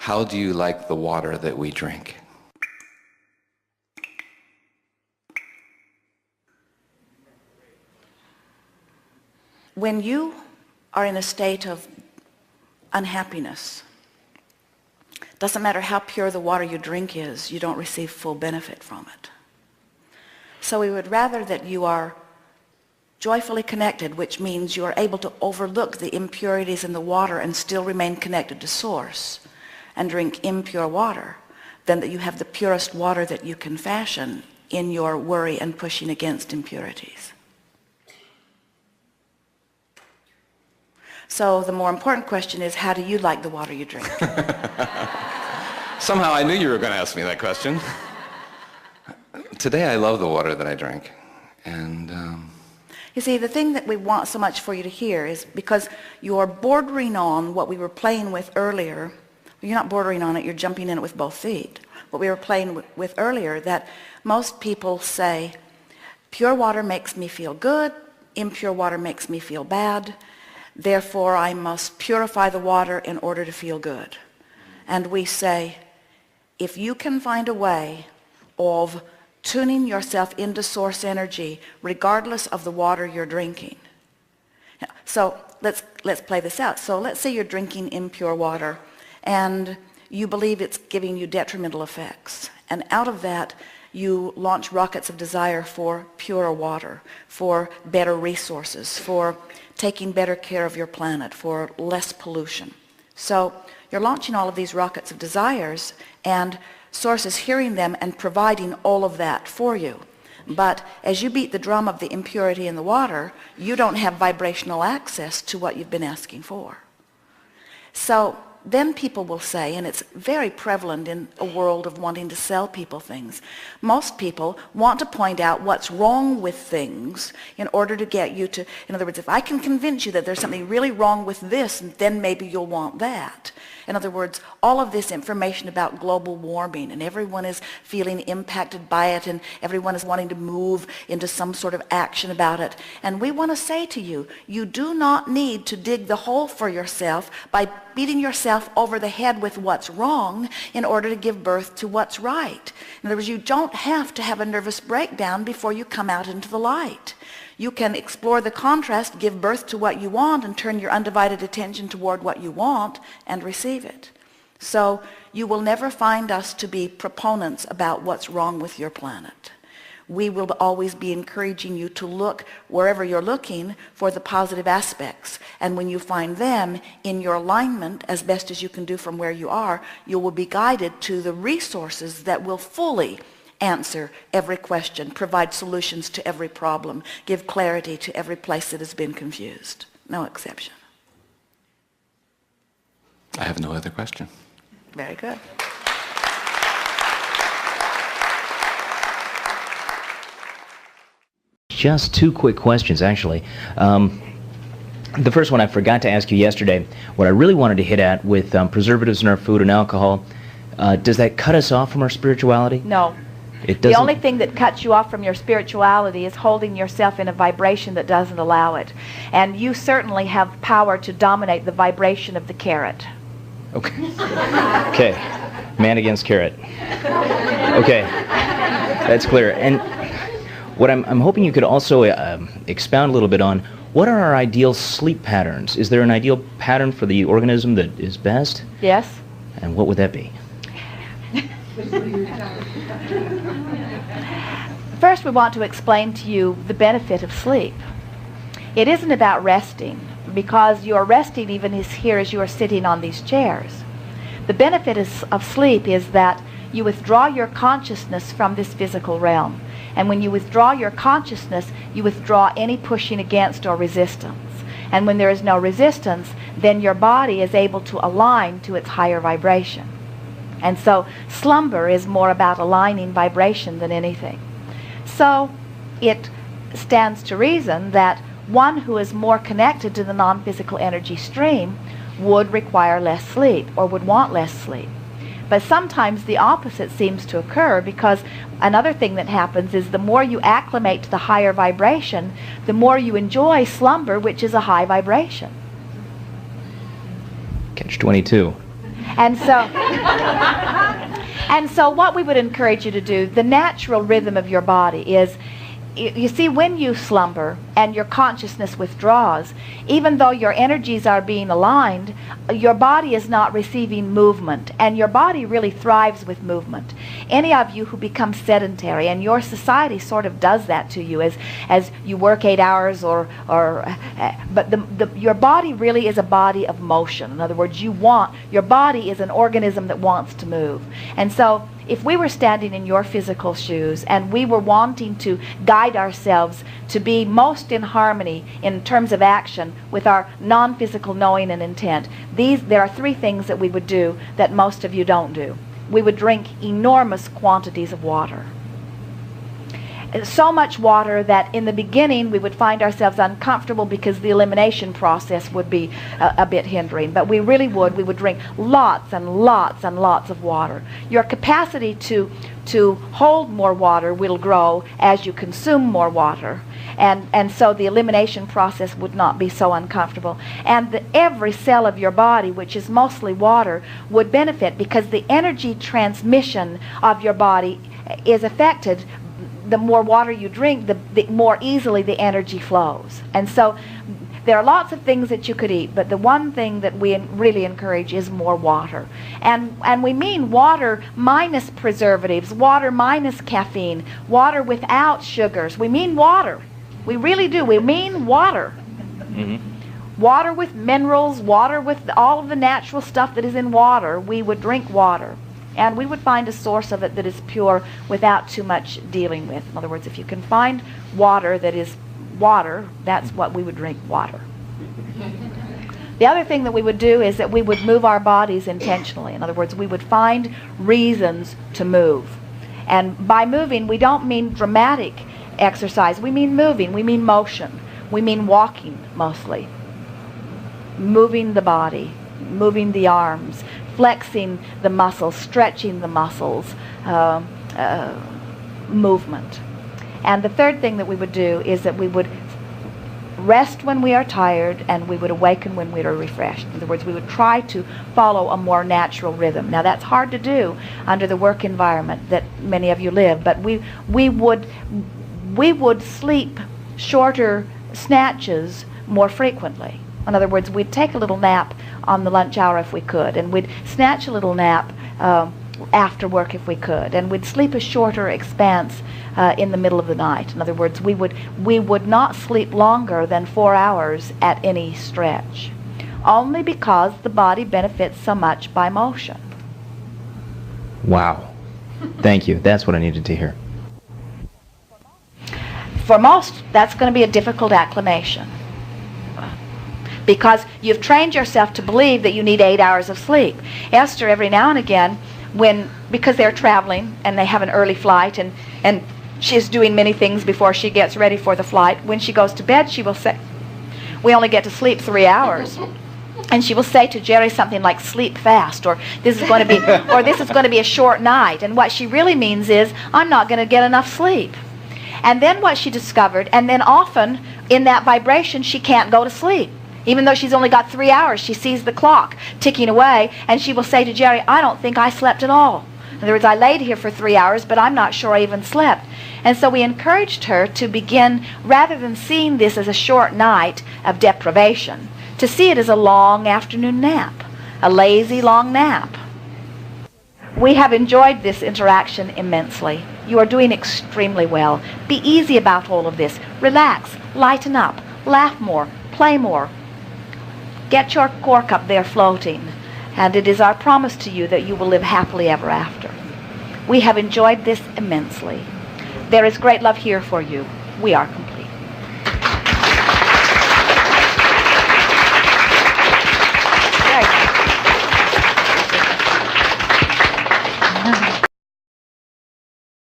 how do you like the water that we drink? When you are in a state of unhappiness, doesn't matter how pure the water you drink is, you don't receive full benefit from it. So we would rather that you are joyfully connected, which means you are able to overlook the impurities in the water and still remain connected to source and drink impure water, than that you have the purest water that you can fashion in your worry and pushing against impurities. So the more important question is, how do you like the water you drink? Somehow I knew you were going to ask me that question. Today I love the water that I drink. And you see, the thing that we want so much for you to hear is, because you're bordering on what we were playing with earlier. You're not bordering on it, you're jumping in it with both feet. What we were playing with earlier, that most people say, pure water makes me feel good, impure water makes me feel bad, therefore I must purify the water in order to feel good. And we say, if you can find a way of tuning yourself into source energy regardless of the water you're drinking. So let's play this out. So let's say you're drinking impure water and you believe it's giving you detrimental effects. And out of that, you launch rockets of desire for purer water, for better resources, for taking better care of your planet, for less pollution. So you're launching all of these rockets of desires, and Source is hearing them and providing all of that for you. But as you beat the drum of the impurity in the water, you don't have vibrational access to what you've been asking for. So then people will say, and it's very prevalent in a world of wanting to sell people things, most people want to point out what's wrong with things in order to get you to, in other words, if I can convince you that there's something really wrong with this, then maybe you'll want that. In other words, all of this information about global warming, and everyone is feeling impacted by it, and everyone is wanting to move into some sort of action about it. And we want to say to you, you do not need to dig the hole for yourself by beating yourself over the head with what's wrong in order to give birth to what's right. In other words, you don't have to have a nervous breakdown before you come out into the light. You can explore the contrast, give birth to what you want, and turn your undivided attention toward what you want and receive it. So you will never find us to be proponents about what's wrong with your planet. We will always be encouraging you to look wherever you're looking for the positive aspects. And when you find them in your alignment, as best as you can do from where you are, you will be guided to the resources that will fully answer every question, provide solutions to every problem, give clarity to every place that has been confused. No exception. I have no other question. Very good. Just two quick questions, actually. The first one I forgot to ask you yesterday. What I really wanted to hit at with preservatives in our food and alcohol, does that cut us off from our spirituality? No. It doesn't? The only thing that cuts you off from your spirituality is holding yourself in a vibration that doesn't allow it. And you certainly have power to dominate the vibration of the carrot. Okay. Okay. Man against carrot. Okay. That's clear. And what I'm hoping you could also expound a little bit on, what are our ideal sleep patterns? Is there an ideal pattern for the organism that is best? Yes. And what would that be? First, we want to explain to you the benefit of sleep. It isn't about resting, because you are resting even here as you are sitting on these chairs. The benefit of sleep is that you withdraw your consciousness from this physical realm. And when you withdraw your consciousness, you withdraw any pushing against or resistance. And when there is no resistance, then your body is able to align to its higher vibration. And so slumber is more about aligning vibration than anything. So it stands to reason that one who is more connected to the non-physical energy stream would require less sleep, or would want less sleep. But sometimes the opposite seems to occur, because another thing that happens is the more you acclimate to the higher vibration, the more you enjoy slumber, which is a high vibration. Catch 22. And so, and so what we would encourage you to do, the natural rhythm of your body is, you see, when you slumber and your consciousness withdraws, even though your energies are being aligned, your body is not receiving movement, and your body really thrives with movement. Any of you who become sedentary, and your society sort of does that to you as you work 8 hours, but your body really is a body of motion. In other words, your body is an organism that wants to move. And so if we were standing in your physical shoes and we were wanting to guide ourselves to be most in harmony in terms of action with our non-physical knowing and intent, there are 3 things that we would do that most of you don't do. We would drink enormous quantities of water. So much water that in the beginning we would find ourselves uncomfortable because the elimination process would be a bit hindering. But we really would. We would drink lots and lots and lots of water. Your capacity to hold more water will grow as you consume more water. And so the elimination process would not be so uncomfortable. And every cell of your body, which is mostly water, would benefit because the energy transmission of your body is affected. The more water you drink, the more easily the energy flows. And so there are lots of things that you could eat, but the one thing that we really encourage is more water. And we mean water minus preservatives, water minus caffeine, water without sugars. We mean water. We really do. We mean water. Mm-hmm. Water with minerals, water with all of the natural stuff that is in water. We would drink water. And we would find a source of it that is pure without too much dealing with. In other words, if you can find water that is water, that's what we would drink, water. The other thing that we would do is that we would move our bodies intentionally. In other words, we would find reasons to move. And by moving, we don't mean dramatic exercise. We mean moving. We mean motion. We mean walking, mostly. Moving the body, moving the arms, flexing the muscles, stretching the muscles, movement. And the third thing that we would do is that we would rest when we are tired and we would awaken when we are refreshed. In other words, we would try to follow a more natural rhythm. Now that's hard to do under the work environment that many of you live, but we would sleep shorter snatches more frequently. In other words, we'd take a little nap on the lunch hour if we could, and we'd snatch a little nap after work if we could, and we'd sleep a shorter expanse in the middle of the night. In other words, we would not sleep longer than 4 hours at any stretch, only because the body benefits so much by motion. Wow. Thank you. That's what I needed to hear. For most, that's going to be a difficult acclimation, because you've trained yourself to believe that you need 8 hours of sleep. Esther, every now and again, because they're traveling and they have an early flight and she's doing many things before she gets ready for the flight, when she goes to bed, she will say, we only get to sleep 3 hours. And she will say to Jerry something like, sleep fast, or this is going to be a short night. And what she really means is, I'm not going to get enough sleep. And then what she discovered, and then often in that vibration she can't go to sleep. Even though she's only got 3 hours, she sees the clock ticking away, and she will say to Jerry, I don't think I slept at all. In other words, I laid here for 3 hours, but I'm not sure I even slept. And so we encouraged her to begin, rather than seeing this as a short night of deprivation, to see it as a long afternoon nap, a lazy long nap. We have enjoyed this interaction immensely. You are doing extremely well. Be easy about all of this. Relax, lighten up, laugh more, play more. Get your cork up there floating, and it is our promise to you that you will live happily ever after. We have enjoyed this immensely. There is great love here for you. We are complete.